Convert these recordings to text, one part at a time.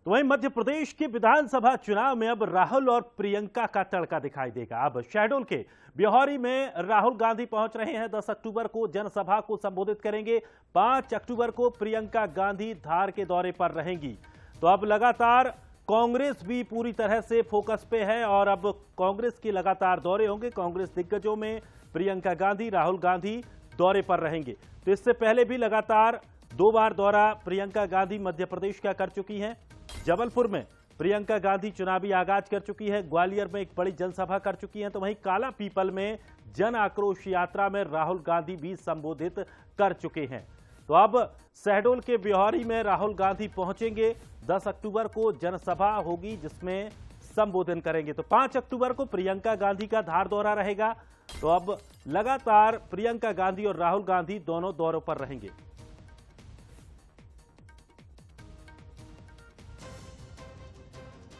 तो वहीं मध्य प्रदेश के विधानसभा चुनाव में अब राहुल और प्रियंका का तड़का दिखाई देगा। अब शहडोल के ब्यौहरी में राहुल गांधी पहुंच रहे हैं। 10 अक्टूबर को जनसभा को संबोधित करेंगे। 5 अक्टूबर को प्रियंका गांधी धार के दौरे पर रहेंगी। तो अब लगातार कांग्रेस भी पूरी तरह से फोकस पे है और अब कांग्रेस के लगातार दौरे होंगे। कांग्रेस दिग्गजों में प्रियंका गांधी, राहुल गांधी दौरे पर रहेंगे। तो इससे पहले भी लगातार 2 बार दौरा प्रियंका गांधी मध्य प्रदेश का कर चुकी हैं। जबलपुर में प्रियंका गांधी चुनावी आगाज कर चुकी है। ग्वालियर में एक बड़ी जनसभा कर चुकी हैं। तो वहीं काला पीपल में जन आक्रोश यात्रा में राहुल गांधी भी संबोधित कर चुके हैं। तो अब शहडोल के ब्यौहरी में राहुल गांधी पहुंचेंगे। 10 अक्टूबर को जनसभा होगी जिसमें संबोधन करेंगे। तो 5 अक्टूबर को प्रियंका गांधी का धार दौरा रहेगा। तो अब लगातार प्रियंका गांधी और राहुल गांधी दोनों दौरों पर रहेंगे।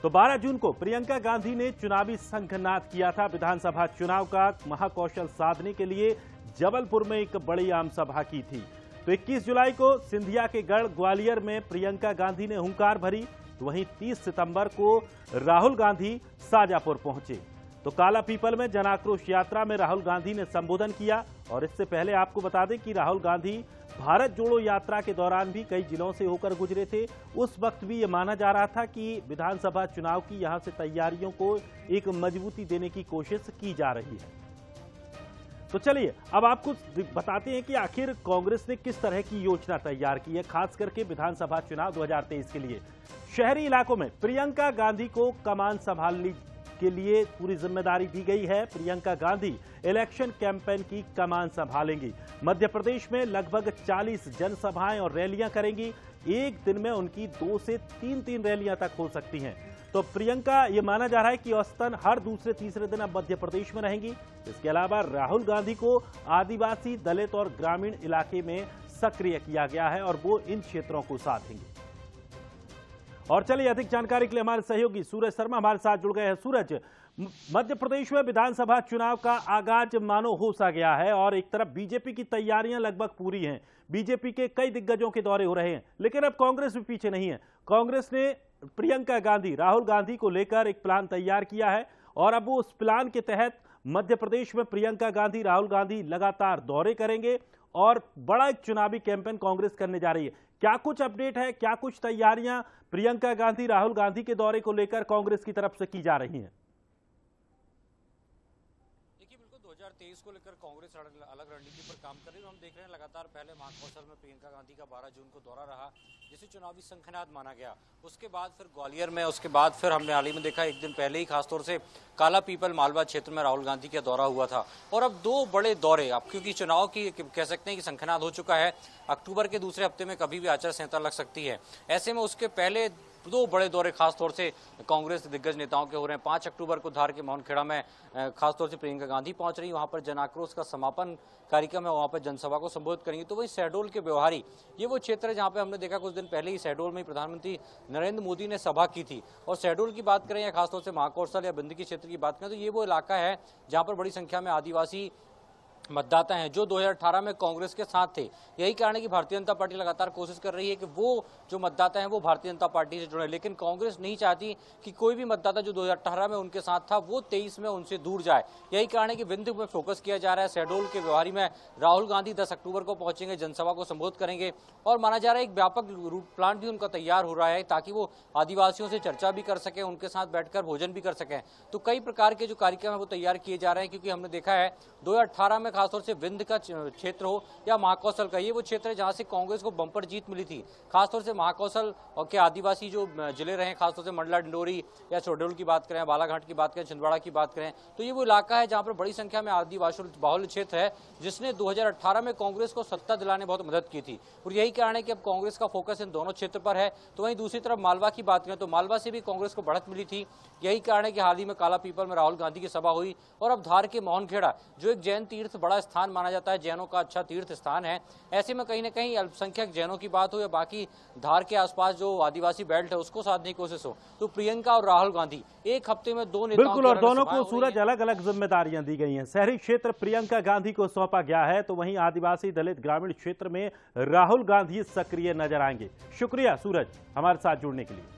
तो 12 जून को प्रियंका गांधी ने चुनावी शंखनाद किया था। विधानसभा चुनाव का महाकौशल साधने के लिए जबलपुर में एक बड़ी आम सभा की थी। तो 21 जुलाई को सिंधिया के गढ़ ग्वालियर में प्रियंका गांधी ने हुंकार भरी। तो वहीं 30 सितंबर को राहुल गांधी शाजापुर पहुंचे। तो काला पीपल में जनाक्रोश यात्रा में राहुल गांधी ने संबोधन किया। और इससे पहले आपको बता दें कि राहुल गांधी भारत जोड़ो यात्रा के दौरान भी कई जिलों से होकर गुजरे थे। उस वक्त भी ये माना जा रहा था कि विधानसभा चुनाव की यहां से तैयारियों को एक मजबूती देने की कोशिश की जा रही है। तो चलिए अब आपको बताते हैं कि आखिर कांग्रेस ने किस तरह की योजना तैयार की है, खास करके विधानसभा चुनाव 2023 के लिए। शहरी इलाकों में प्रियंका गांधी को कमान संभालने के लिए पूरी जिम्मेदारी दी गई है। प्रियंका गांधी इलेक्शन कैंपेन की कमान संभालेंगी। मध्य प्रदेश में लगभग 40 जनसभाएं और रैलियां करेंगी। एक दिन में उनकी 2 से 3 रैलियां तक हो सकती हैं। तो प्रियंका, ये माना जा रहा है कि औसतन हर दूसरे तीसरे दिन अब मध्य प्रदेश में रहेंगी। इसके अलावा राहुल गांधी को आदिवासी, दलित और ग्रामीण इलाके में सक्रिय किया गया है और वो इन क्षेत्रों को साधेंगे। और चलिए अधिक जानकारी के लिए हमारे सहयोगी सूरज शर्मा हमारे साथ जुड़ गए हैं। सूरज, मध्य प्रदेश में विधानसभा चुनाव का आगाज मानो हो सा गया है और एक तरफ बीजेपी की तैयारियां लगभग पूरी हैं। बीजेपी के कई दिग्गजों के दौरे हो रहे हैं, लेकिन अब कांग्रेस भी पीछे नहीं है। कांग्रेस ने प्रियंका गांधी, राहुल गांधी को लेकर एक प्लान तैयार किया है और अब वो उस प्लान के तहत मध्य प्रदेश में प्रियंका गांधी, राहुल गांधी लगातार दौरे करेंगे और बड़ा एक चुनावी कैंपेन कांग्रेस करने जा रही है। क्या कुछ अपडेट है, क्या कुछ तैयारियां प्रियंका गांधी, राहुल गांधी के दौरे को लेकर कांग्रेस की तरफ से की जा रही हैं? देखिए, बिल्कुल 2023 को लेकर कांग्रेस अलग रणनीति पर काम कर रही है। हम देख रहे हैं लगातार पहले महाकौशल में प्रियंका गांधी का 12 जून को दौरा रहा, जिसे चुनावी शंखनाद माना गया। उसके बाद फिर ग्वालियर में, उसके बाद फिर हमने हाल ही में देखा एक दिन पहले ही खासतौर से काला पीपल मालवा क्षेत्र में राहुल गांधी का दौरा हुआ था। और अब 2 बड़े दौरे, अब क्योंकि चुनाव की कह सकते हैं कि शंखनाद हो चुका है, अक्टूबर के दूसरे हफ्ते में कभी भी आचार संहिता लग सकती है। ऐसे में उसके पहले 2 बड़े दौरे खासतौर से कांग्रेस दिग्गज नेताओं के हो रहे हैं। 5 अक्टूबर को धार के मोहनखेड़ा में खासतौर से प्रियंका गांधी पहुंच रही है। वहां पर जन आक्रोश का समापन कार्यक्रम है, वहां पर जनसभा को संबोधित करेंगे। तो वही शहडोल के ब्यौहरी, ये वो क्षेत्र है जहां पे हमने देखा कुछ दिन पहले ही शहडोल में प्रधानमंत्री नरेंद्र मोदी ने सभा की थी। और शहडोल की बात करें या खासतौर से महाकौशल या बिंदकी क्षेत्र की बात करें तो ये वो इलाका है जहां पर बड़ी संख्या में आदिवासी मतदाता हैं जो 2018 में कांग्रेस के साथ थे। यही कारण है कि भारतीय जनता पार्टी लगातार कोशिश कर रही है कि वो जो मतदाता हैं वो भारतीय जनता पार्टी से जुड़े, लेकिन कांग्रेस नहीं चाहती कि कोई भी मतदाता जो 2018 में उनके साथ था वो 23 में उनसे दूर जाए। यही कारण है कि विंध्य में फोकस किया जा रहा है। शहडोल के ब्यौहरी में राहुल गांधी 10 अक्टूबर को पहुंचेंगे, जनसभा को संबोधित करेंगे और माना जा रहा है एक व्यापक रूट प्लान भी उनका तैयार हो रहा है ताकि वो आदिवासियों से चर्चा भी कर सकें, उनके साथ बैठकर भोजन भी कर सकें। तो कई प्रकार के जो कार्यक्रम है वो तैयार किए जा रहे हैं, क्योंकि हमने देखा है 2018 में खासतौर से विंध्य क्षेत्र हो या महाकौशल का, ये वो क्षेत्र है जहां से कांग्रेस को बंपर जीत मिली थी। खासतौर से महाकौशल और के आदिवासी जो जिले रहे, खासतौर से मंडला, डिंडोरी या शहडोल की बात करें, बालाघाट की बात करें, छिंदवाड़ा की बात करें, तो ये वो इलाका है जहां पर बड़ी संख्या में आदिवासी बाहुल्य क्षेत्र है जिसने 2018 में कांग्रेस को सत्ता दिलाने बहुत मदद की थी। और यही कारण है कि अब कांग्रेस का फोकस इन दोनों क्षेत्र पर है। तो वहीं दूसरी तरफ मालवा की बात करें तो मालवा से भी कांग्रेस को बढ़त मिली थी। यही कारण है कि हाल ही में काला पीपल में राहुल गांधी की सभा हुई और अब धार के मोहनखेड़ा जो एक जैन तीर्थ बड़ा स्थान माना जाता है, जैनों का अच्छा तीर्थ स्थान है, ऐसे में कहीं ना कहीं अल्पसंख्यक जैनों की बात हो या बाकी धार के आसपास जो आदिवासी बेल्ट है उसको साधने की कोशिश हो, तो प्रियंका और राहुल गांधी एक हफ्ते में 2 नेताओं बिल्कुल, और दोनों को सूरज अलग अलग जिम्मेदारियां दी गई हैं। शहरी क्षेत्र प्रियंका गांधी को सौंपा गया है, तो वहीं आदिवासी, दलित, ग्रामीण क्षेत्र में राहुल गांधी सक्रिय नजर आएंगे। शुक्रिया सूरज हमारे साथ जुड़ने के लिए।